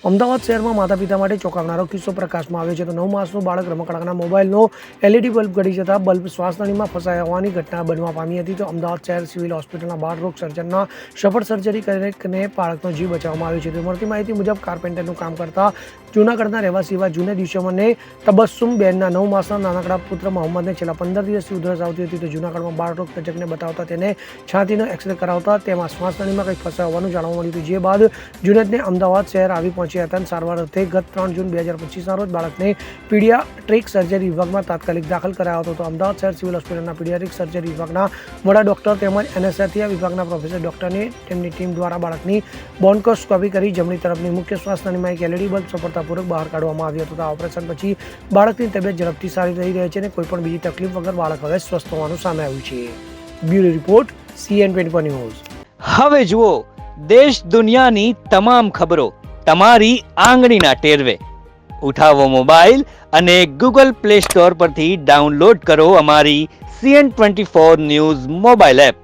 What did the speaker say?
અમદાવાદ શહેરમાં માતા પિતા માટે ચોંકાવનારો કિસ્સો પ્રકાશમાં આવ્યો છે તો 9 માસનું બાળક રમકડાના મોબાઈલનો LED બલ્બ ગળી જતા બલ્બ શ્વાસનળીમાં ફસાયા હોવાની ઘટના બનવા પામી હતી. તો અમદાવાદ શહેર સિવિલ હોસ્પિટલના બાળરોગ સર્જનના સફળ સર્જરી કરીને બાળકનો જીવ બચાવવામાં આવ્યો છે. તો મળતી માહિતી મુજબ કાર્પેન્ટરનું કામ કરતા જૂનાગઢના રહેવાસી એવા જૂને દિવસોને તબસ્સુમ બેનના 9 માસના નાનકડા પુત્ર મોહમ્મદને છેલ્લા 15 દિવસથી ઉધરસ આવતી હતી. તો જૂનાગઢમાં બાળરોગ તજજ્ઞને બતાવતા તેને છાતીનો એક્સરે કરાવતા તેમાં શ્વાસનળીમાં કંઈક ફસાયા હોવાનું જાણવા મળ્યું હતું. જે બાદ જુનેદને અમદાવાદ શહેર આવી પહોંચ્યા હતા. સારવાર અર્થે ગત 3 જૂન 2025ના રોજ બાળકને પીડિયાટ્રિક સર્જરી વિભાગમાં તાત્કાલિક દાખલ કરાયો હતો. તો અમદાવાદ શહેર સિવિલ હોસ્પિટલના પીડિયાટ્રિક સર્જરી વિભાગના વડા ડોક્ટર તેમજ એનેસ્થેસિયા વિભાગના પ્રોફેસર ડોક્ટરની તેમની ટીમ દ્વારા બાળકની બોન્કોસ્કોપી કરી જમણી તરફની મુખ્ય શ્વાસનળીમાં એક LED બલ્બ સફળતાપૂર્વક બહાર કાઢવામાં આવ્યો હતો. આ ઓપરેશન પછી બાળકની તબિયત ઝડપથી સારી થઈ રહી છે અને કોઈપણ બીજી તકલીફ વગર બાળક હવે સ્વસ્થ હોવાનું સામે આવ્યું છે. Bureau report CN24 news. હવે જુઓ દેશ દુનિયાની તમામ ખબરો તમારી આંગળીના ટેરવે. ઉઠાવો મોબાઈલ અને Google Play Store પરથી ડાઉનલોડ કરો અમારી CN24 ન્યૂઝ મોબાઈલ એપ.